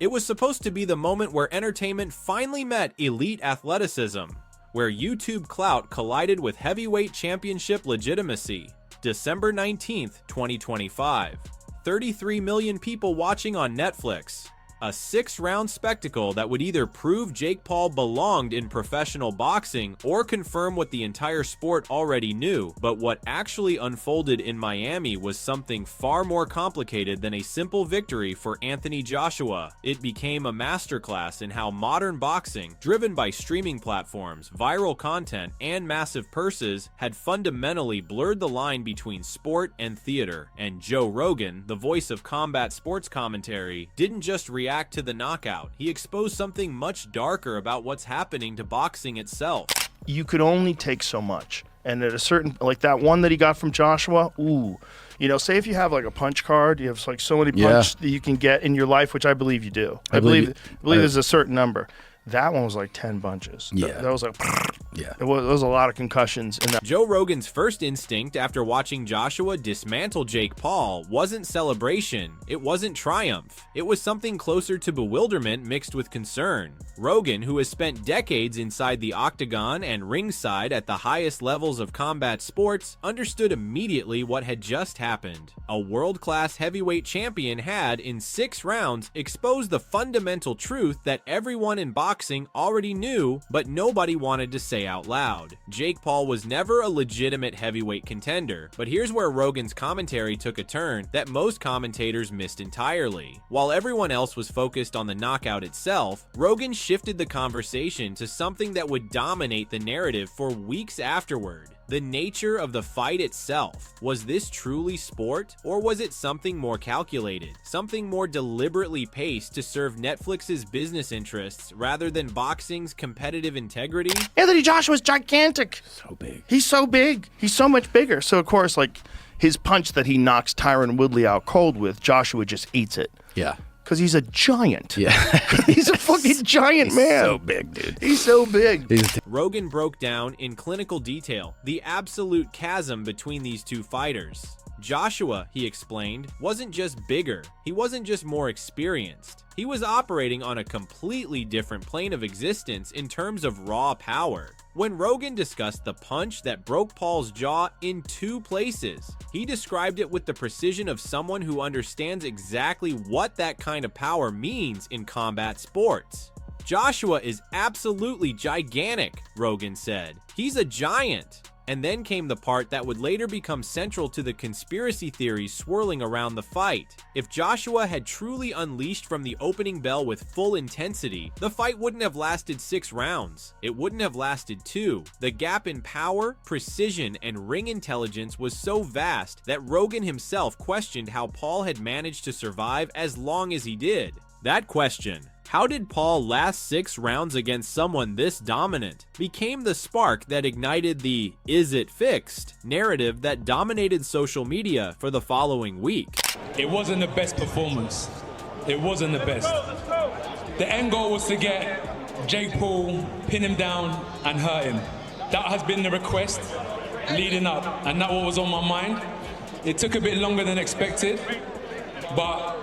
It was supposed to be the moment where entertainment finally met elite athleticism, where YouTube clout collided with heavyweight championship legitimacy. December 19th, 2025. 33 million people watching on Netflix. A 6-round spectacle that would either prove Jake Paul belonged in professional boxing or confirm what the entire sport already knew. But what actually unfolded in Miami was something far more complicated than a simple victory for Anthony Joshua. It became a masterclass in how modern boxing, driven by streaming platforms, viral content, and massive purses, had fundamentally blurred the line between sport and theater. And Joe Rogan, the voice of combat sports commentary, didn't just react to the knockout. He exposed something much darker about what's happening to boxing itself. You could only take so much. And at a certain, like that one that he got from Joshua, ooh. You know, say if you have like a punch card, you have like so many punches that you can get in your life, which I believe you do. I believe there's a certain number. That one was like 10 bunches. Yeah. That was like, yeah. It was a lot of concussions in that. Joe Rogan's first instinct after watching Joshua dismantle Jake Paul wasn't celebration. It wasn't triumph. It was something closer to bewilderment mixed with concern. Rogan, who has spent decades inside the octagon and ringside at the highest levels of combat sports, understood immediately what had just happened. A world-class heavyweight champion had, in 6 rounds, exposed the fundamental truth that everyone in boxing already knew, but nobody wanted to say out loud. Jake Paul was never a legitimate heavyweight contender, but here's where Rogan's commentary took a turn that most commentators missed entirely. While everyone else was focused on the knockout itself, Rogan shifted the conversation to something that would dominate the narrative for weeks afterward. The nature of the fight itself. Was this truly sport, or was it something more calculated, something more deliberately paced to serve Netflix's business interests rather than boxing's competitive integrity? Anthony Joshua's gigantic. So big. He's so big. He's so much bigger. So, of course, like his punch that he knocks Tyron Woodley out cold with, Joshua just eats it. Yeah. Because he's a giant. Yeah. He's a fucking giant man. So big, dude. He's so big. Rogan broke down in clinical detail the absolute chasm between these two fighters. Joshua, he explained, wasn't just bigger. He wasn't just more experienced. He was operating on a completely different plane of existence in terms of raw power. When Rogan discussed the punch that broke Paul's jaw in 2 places, he described it with the precision of someone who understands exactly what that kind of power means in combat sports. Joshua is absolutely gigantic, Rogan said. He's a giant. And then came the part that would later become central to the conspiracy theories swirling around the fight. If Joshua had truly unleashed from the opening bell with full intensity, the fight wouldn't have lasted 6 rounds. It wouldn't have lasted 2. The gap in power, precision, and ring intelligence was so vast that Rogan himself questioned how Paul had managed to survive as long as he did. That question, how did Paul last 6 rounds against someone this dominant, became the spark that ignited the "is it fixed" narrative that dominated social media for the following week. It wasn't the best performance. It wasn't the best. The end goal was to get Jake Paul, pin him down, and hurt him. That has been the request leading up, and that was on my mind. It took a bit longer than expected, but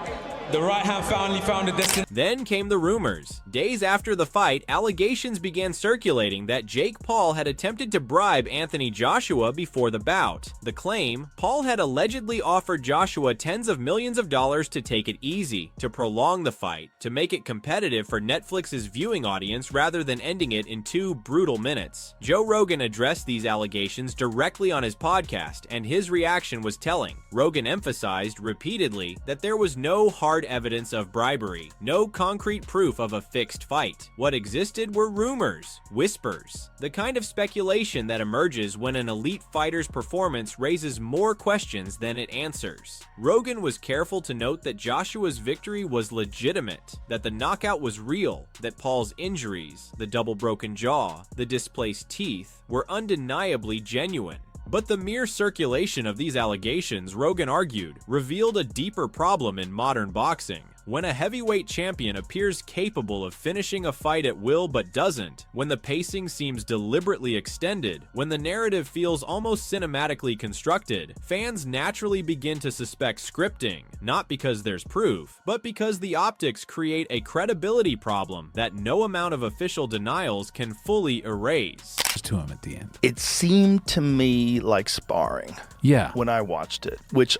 the right hand finally found a destiny. Then came the rumors. Days after the fight, allegations began circulating that Jake Paul had attempted to bribe Anthony Joshua before the bout. The claim, Paul had allegedly offered Joshua tens of millions of dollars to take it easy, to prolong the fight, to make it competitive for Netflix's viewing audience rather than ending it in 2 brutal minutes. Joe Rogan addressed these allegations directly on his podcast, and his reaction was telling. Rogan emphasized repeatedly that there was no hard evidence of bribery, no concrete proof of a fixed fight. What existed were rumors, whispers, the kind of speculation that emerges when an elite fighter's performance raises more questions than it answers. Rogan was careful to note that Joshua's victory was legitimate, that the knockout was real, that Paul's injuries, the double broken jaw, the displaced teeth, were undeniably genuine. But the mere circulation of these allegations, Rogan argued, revealed a deeper problem in modern boxing. When a heavyweight champion appears capable of finishing a fight at will but doesn't, when the pacing seems deliberately extended, when the narrative feels almost cinematically constructed, fans naturally begin to suspect scripting, not because there's proof, but because the optics create a credibility problem that no amount of official denials can fully erase. To him at the end. It seemed to me like sparring. Yeah. When I watched it, which,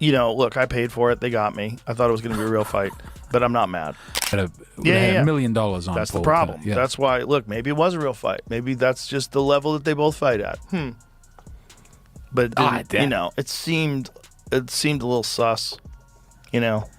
you know, look, I paid for it. They got me. I thought it was going to be a real fight, but I'm not mad. Had $1 million on. That's the problem. Yeah. That's why. Look, maybe it was a real fight. Maybe that's just the level that they both fight at. But it didn't, you know, it seemed a little sus. You know.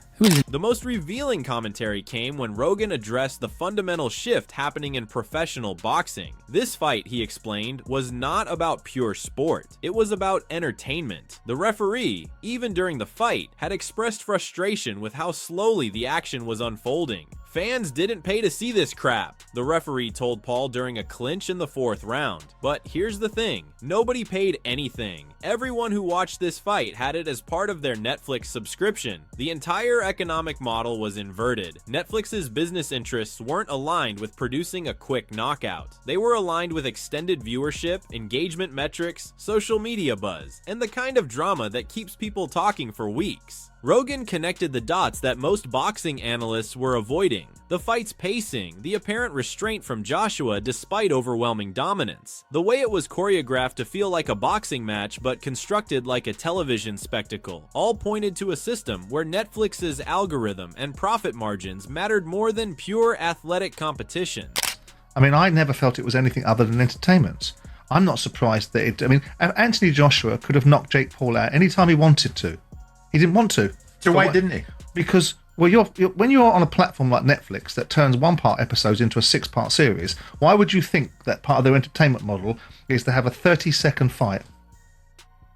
The most revealing commentary came when Rogan addressed the fundamental shift happening in professional boxing. This fight, he explained, was not about pure sport. It was about entertainment. The referee, even during the fight, had expressed frustration with how slowly the action was unfolding. Fans didn't pay to see this crap, the referee told Paul during a clinch in the 4th round. But here's the thing, nobody paid anything. Everyone who watched this fight had it as part of their Netflix subscription. The entire economic model was inverted. Netflix's business interests weren't aligned with producing a quick knockout. They were aligned with extended viewership, engagement metrics, social media buzz, and the kind of drama that keeps people talking for weeks. Rogan connected the dots that most boxing analysts were avoiding. The fight's pacing, the apparent restraint from Joshua despite overwhelming dominance, the way it was choreographed to feel like a boxing match but constructed like a television spectacle, all pointed to a system where Netflix's algorithm and profit margins mattered more than pure athletic competition. I mean, I never felt it was anything other than entertainment. I'm not surprised that Anthony Joshua could have knocked Jake Paul out anytime he wanted to. He didn't want to. So why didn't he? Because, well, when you're on a platform like Netflix that turns 1-part episodes into a 6-part series, why would you think that part of their entertainment model is to have a 30-second fight?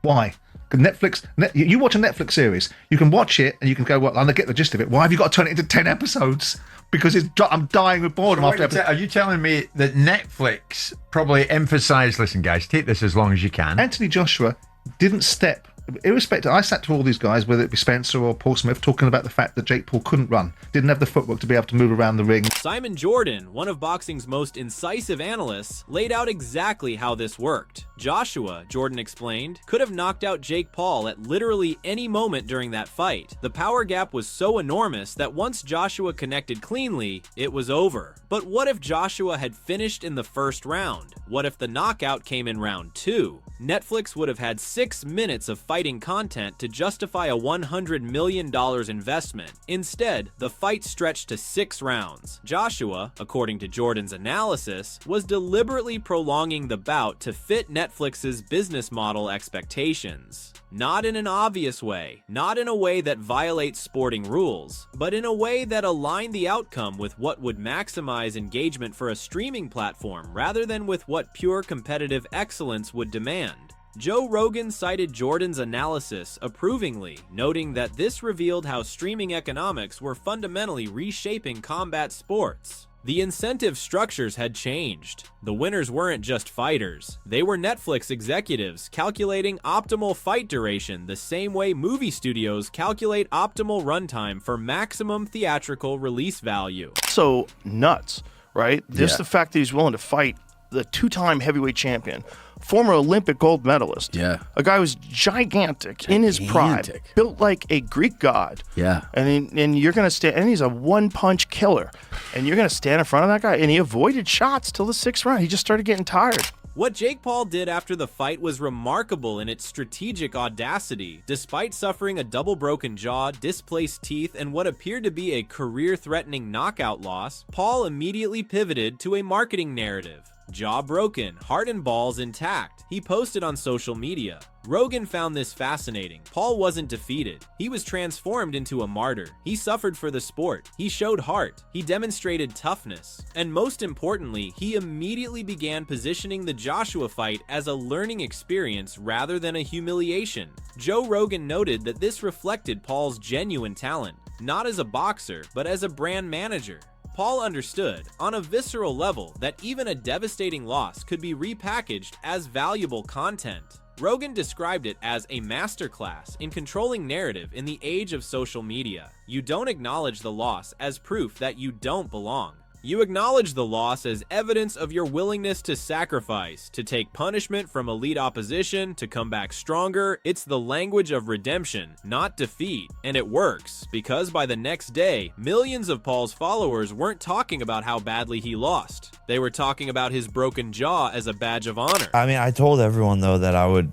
Why? Because you watch a Netflix series, you can watch it and you can go, well, I get the gist of it. Why have you got to turn it into 10 episodes? Because I'm dying with boredom after episode. Are you telling me that Netflix probably emphasised, listen, guys, take this as long as you can? Anthony Joshua didn't step. Irrespective, I sat to all these guys, whether it be Spencer or Paul Smith, talking about the fact that Jake Paul couldn't run, didn't have the footwork to be able to move around the ring. Simon Jordan, one of boxing's most incisive analysts, laid out exactly how this worked. Joshua, Jordan explained, could have knocked out Jake Paul at literally any moment during that fight. The power gap was so enormous that once Joshua connected cleanly, it was over. But what if Joshua had finished in the 1st round? What if the knockout came in round 2? Netflix would have had 6 minutes of fighting content to justify a $100 million investment. Instead, the fight stretched to 6 rounds. Joshua, according to Jordan's analysis, was deliberately prolonging the bout to fit Netflix's business model expectations. Not in an obvious way, not in a way that violates sporting rules, but in a way that aligned the outcome with what would maximize engagement for a streaming platform rather than with what pure competitive excellence would demand. Joe Rogan cited Jordan's analysis approvingly, noting that this revealed how streaming economics were fundamentally reshaping combat sports. The incentive structures had changed. The winners weren't just fighters. They were Netflix executives calculating optimal fight duration the same way movie studios calculate optimal runtime for maximum theatrical release value. So nuts, right? The fact that he's willing to fight the 2-time heavyweight champion, former Olympic gold medalist. Yeah. A guy who's gigantic in his prime, built like a Greek god. Yeah. And you're going to stand, and he's a one-punch killer. And you're going to stand in front of that guy, and he avoided shots till the 6th round. He just started getting tired. What Jake Paul did after the fight was remarkable in its strategic audacity. Despite suffering a double broken jaw, displaced teeth, and what appeared to be a career-threatening knockout loss, Paul immediately pivoted to a marketing narrative. Jaw broken, heart and balls intact, he posted on social media. Rogan found this fascinating. Paul wasn't defeated. He was transformed into a martyr. He suffered for the sport. He showed heart. He demonstrated toughness. And most importantly, he immediately began positioning the Joshua fight as a learning experience rather than a humiliation. Joe Rogan noted that this reflected Paul's genuine talent, not as a boxer, but as a brand manager. Paul understood, on a visceral level, that even a devastating loss could be repackaged as valuable content. Rogan described it as a masterclass in controlling narrative in the age of social media. You don't acknowledge the loss as proof that you don't belong. You acknowledge the loss as evidence of your willingness to sacrifice, to take punishment from elite opposition, to come back stronger. It's the language of redemption, not defeat. And it works, because by the next day, millions of Paul's followers weren't talking about how badly he lost. They were talking about his broken jaw as a badge of honor. I mean, I told everyone, though, that I would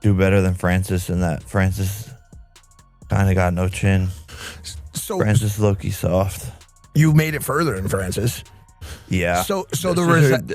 do better than Francis, and that Francis kind of got no chin. So Francis low-key soft. You made it further than Francis. Yeah. So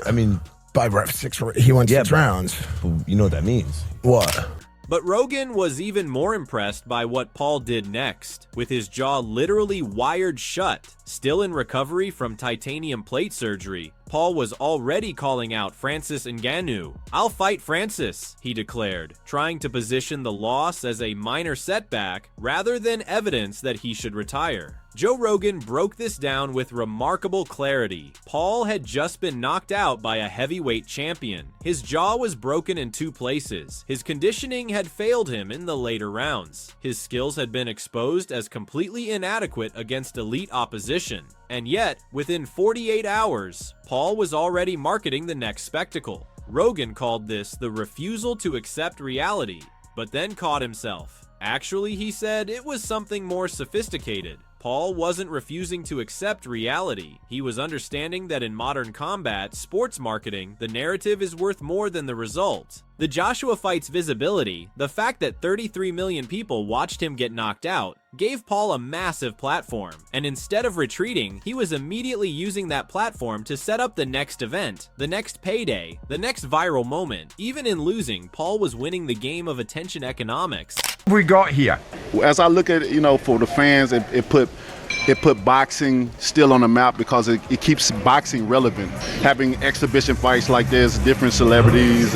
I mean, 6 he went 6 rounds. You know what that means? What? But Rogan was even more impressed by what Paul did next, with his jaw literally wired shut. Still in recovery from titanium plate surgery, Paul was already calling out Francis Ngannou. "I'll fight Francis," he declared, trying to position the loss as a minor setback rather than evidence that he should retire. Joe Rogan broke this down with remarkable clarity. Paul had just been knocked out by a heavyweight champion. His jaw was broken in 2 places. His conditioning had failed him in the later rounds. His skills had been exposed as completely inadequate against elite opposition. And yet, within 48 hours, Paul was already marketing the next spectacle. Rogan called this the refusal to accept reality, but then caught himself. Actually, he said, it was something more sophisticated. Paul wasn't refusing to accept reality. He was understanding that in modern combat, sports marketing, the narrative is worth more than the result. The Joshua fight's visibility, the fact that 33 million people watched him get knocked out, gave Paul a massive platform. And instead of retreating, he was immediately using that platform to set up the next event, the next payday, the next viral moment. Even in losing, Paul was winning the game of attention economics. We got here. As I look at it, for the fans, it put boxing still on the map because it keeps boxing relevant. Having exhibition fights like this, different celebrities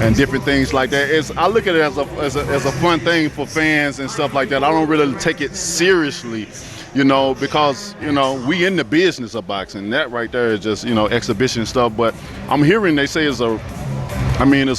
and different things like that. I look at it as a fun thing for fans and stuff like that. I don't really take it seriously, because we in the business of boxing. That right there is just exhibition stuff. But I'm hearing they say it's a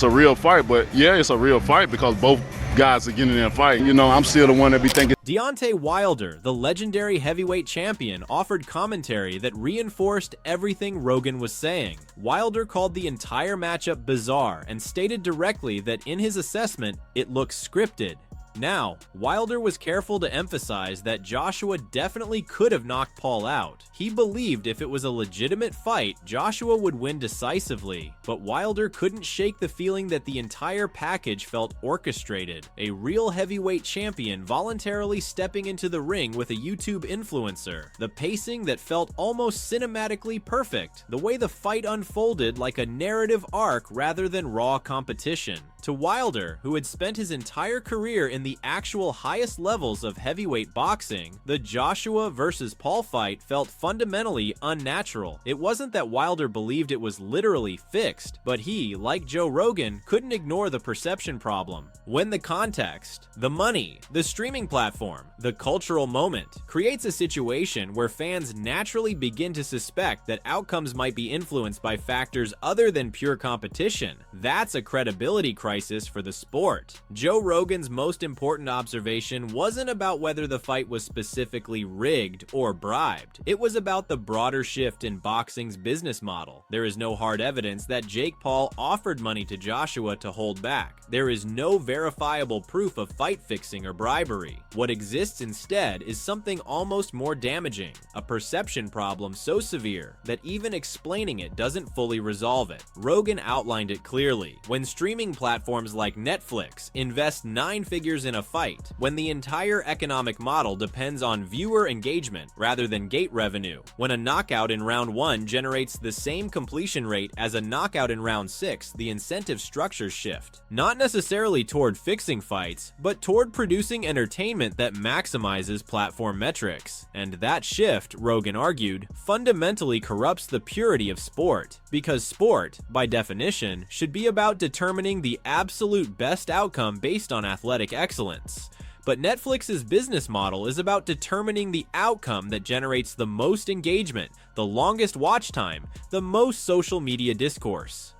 real fight. But yeah, it's a real fight because both guys are getting in a fight. I'm still the one that be thinking. Deontay Wilder, the legendary heavyweight champion, offered commentary that reinforced everything Rogan was saying. Wilder called the entire matchup bizarre and stated directly that in his assessment, it looks scripted. Now, Wilder was careful to emphasize that Joshua definitely could have knocked Paul out. He believed if it was a legitimate fight, Joshua would win decisively, but Wilder couldn't shake the feeling that the entire package felt orchestrated. A real heavyweight champion voluntarily stepping into the ring with a YouTube influencer. The pacing that felt almost cinematically perfect. The way the fight unfolded like a narrative arc rather than raw competition. To Wilder, who had spent his entire career in the actual highest levels of heavyweight boxing, the Joshua versus Paul fight felt fundamentally unnatural. It wasn't that Wilder believed it was literally fixed, but he, like Joe Rogan, couldn't ignore the perception problem. When the context, the money, the streaming platform, the cultural moment creates a situation where fans naturally begin to suspect that outcomes might be influenced by factors other than pure competition, that's a credibility crisis for the sport. Joe Rogan's most important observation wasn't about whether the fight was specifically rigged or bribed. It was about the broader shift in boxing's business model. There is no hard evidence that Jake Paul offered money to Joshua to hold back. There is no verifiable proof of fight fixing or bribery. What exists instead is something almost more damaging, a perception problem so severe that even explaining it doesn't fully resolve it. Rogan outlined it clearly. When streaming platforms like Netflix invest 9 figures in a fight, when the entire economic model depends on viewer engagement rather than gate revenue, when a knockout in round 1 generates the same completion rate as a knockout in round 6, the incentive structures shift. Not necessarily toward fixing fights, but toward producing entertainment that maximizes platform metrics. And that shift, Rogan argued, fundamentally corrupts the purity of sport, because sport, by definition, should be about determining the absolute best outcome based on athletic excellence. But Netflix's business model is about determining the outcome that generates the most engagement, the longest watch time, the most social media discourse.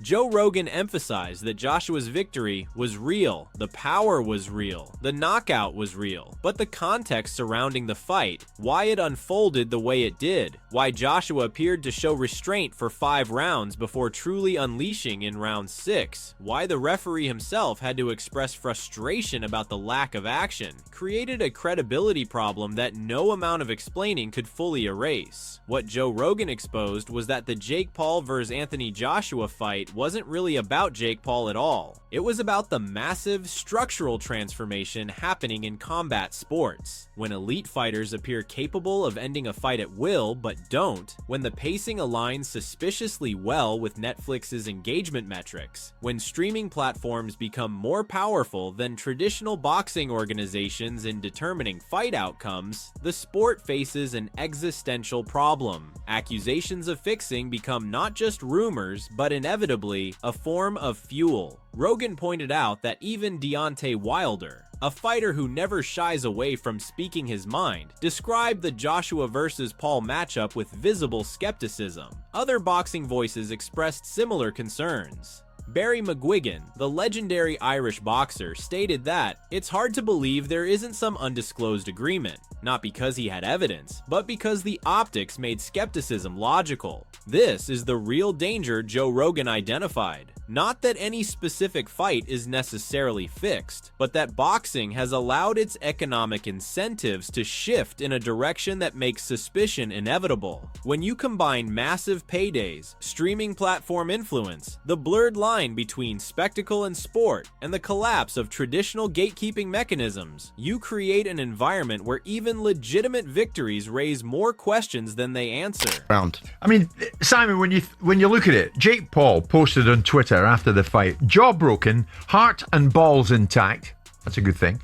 Joe Rogan emphasized that Joshua's victory was real, the power was real, the knockout was real, but the context surrounding the fight, why it unfolded the way it did, why Joshua appeared to show restraint for 5 rounds before truly unleashing in round 6, why the referee himself had to express frustration about the lack of action, created a credibility problem that no amount of explaining could fully erase. What Joe Rogan exposed was that the Jake Paul vs. Anthony Joshua fight wasn't really about Jake Paul at all. It was about the massive structural transformation happening in combat sports. When elite fighters appear capable of ending a fight at will but don't, when the pacing aligns suspiciously well with Netflix's engagement metrics, when streaming platforms become more powerful than traditional boxing organizations in determining fight outcomes, the sport faces an existential problem. Accusations of fixing become not just rumors, but inevitably a form of fuel. Rogan pointed out that even Deontay Wilder, a fighter who never shies away from speaking his mind, described the Joshua vs. Paul matchup with visible skepticism. Other boxing voices expressed similar concerns. Barry McGuigan, the legendary Irish boxer, stated that it's hard to believe there isn't some undisclosed agreement, not because he had evidence, but because the optics made skepticism logical. This is the real danger Joe Rogan identified. Not that any specific fight is necessarily fixed, but that boxing has allowed its economic incentives to shift in a direction that makes suspicion inevitable. When you combine massive paydays, streaming platform influence, the blurred line between spectacle and sport, and the collapse of traditional gatekeeping mechanisms, you create an environment where even legitimate victories raise more questions than they answer. I mean, Simon, when you look at it, Jake Paul posted on Twitter after the fight, jaw broken, heart and balls intact. That's a good thing.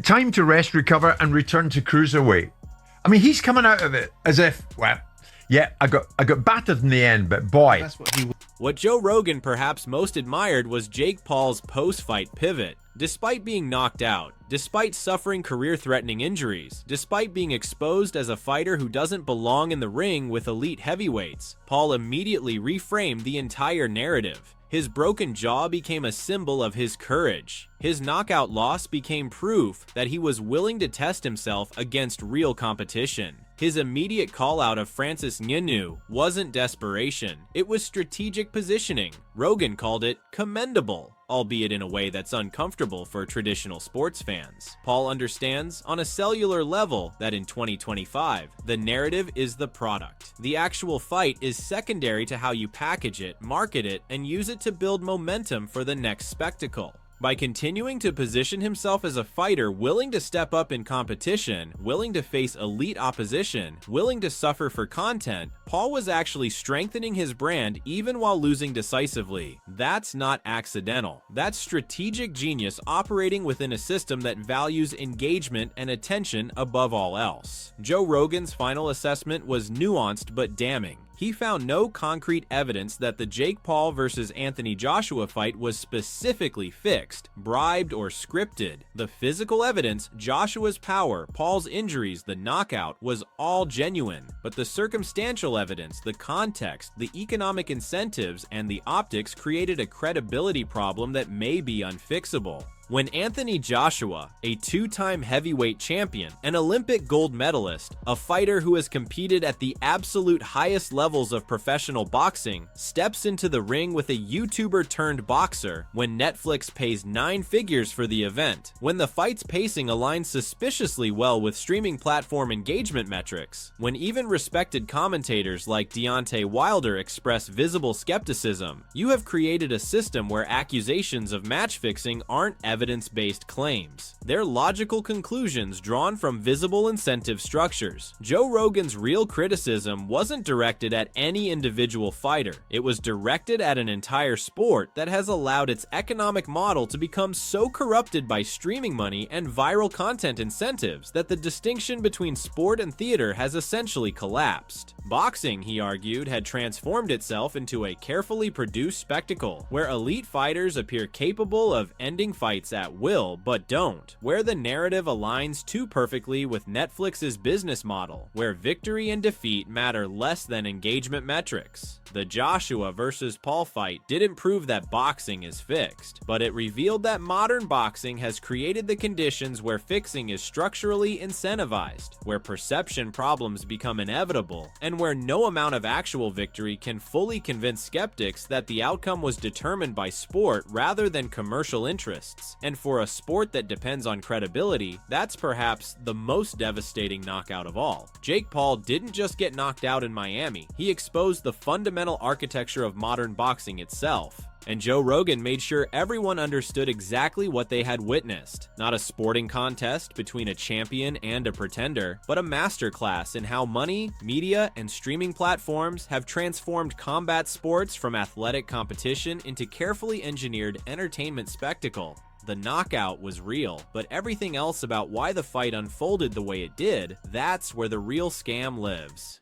Time to rest, recover, and return to cruiserweight. I mean, he's coming out of it as if, well, yeah, I got battered in the end, but boy. That's what he. What Joe Rogan perhaps most admired was Jake Paul's post-fight pivot. Despite being knocked out, despite suffering career-threatening injuries, despite being exposed as a fighter who doesn't belong in the ring with elite heavyweights, Paul immediately reframed the entire narrative. His broken jaw became a symbol of his courage. His knockout loss became proof that he was willing to test himself against real competition. His immediate call-out of Francis Ngannou wasn't desperation, it was strategic positioning. Rogan called it commendable, albeit in a way that's uncomfortable for traditional sports fans. Paul understands on a cellular level that in 2025, the narrative is the product. The actual fight is secondary to how you package it, market it, and use it to build momentum for the next spectacle. By continuing to position himself as a fighter willing to step up in competition, willing to face elite opposition, willing to suffer for content, Paul was actually strengthening his brand even while losing decisively. That's not accidental. That's strategic genius operating within a system that values engagement and attention above all else. Joe Rogan's final assessment was nuanced but damning. He found no concrete evidence that the Jake Paul vs. Anthony Joshua fight was specifically fixed, bribed, or scripted. The physical evidence, Joshua's power, Paul's injuries, the knockout, was all genuine. But the circumstantial evidence, the context, the economic incentives, and the optics created a credibility problem that may be unfixable. When Anthony Joshua, a 2-time heavyweight champion, an Olympic gold medalist, a fighter who has competed at the absolute highest levels of professional boxing, steps into the ring with a YouTuber turned boxer, when Netflix pays 9 figures for the event, when the fight's pacing aligns suspiciously well with streaming platform engagement metrics, when even respected commentators like Deontay Wilder express visible skepticism, you have created a system where accusations of match fixing aren't evidence-based claims. They're logical conclusions drawn from visible incentive structures. Joe Rogan's real criticism wasn't directed at any individual fighter. It was directed at an entire sport that has allowed its economic model to become so corrupted by streaming money and viral content incentives that the distinction between sport and theater has essentially collapsed. Boxing, he argued, had transformed itself into a carefully produced spectacle where elite fighters appear capable of ending fights fights at will but don't, where the narrative aligns too perfectly with Netflix's business model, where victory and defeat matter less than engagement metrics. The Joshua versus Paul fight didn't prove that boxing is fixed, but it revealed that modern boxing has created the conditions where fixing is structurally incentivized, where perception problems become inevitable, and where no amount of actual victory can fully convince skeptics that the outcome was determined by sport rather than commercial interests. And for a sport that depends on credibility, that's perhaps the most devastating knockout of all. Jake Paul didn't just get knocked out in Miami, he exposed the fundamental architecture of modern boxing itself. And Joe Rogan made sure everyone understood exactly what they had witnessed. Not a sporting contest between a champion and a pretender, but a masterclass in how money, media, and streaming platforms have transformed combat sports from athletic competition into carefully engineered entertainment spectacle. The knockout was real, but everything else about why the fight unfolded the way it did, that's where the real scam lives.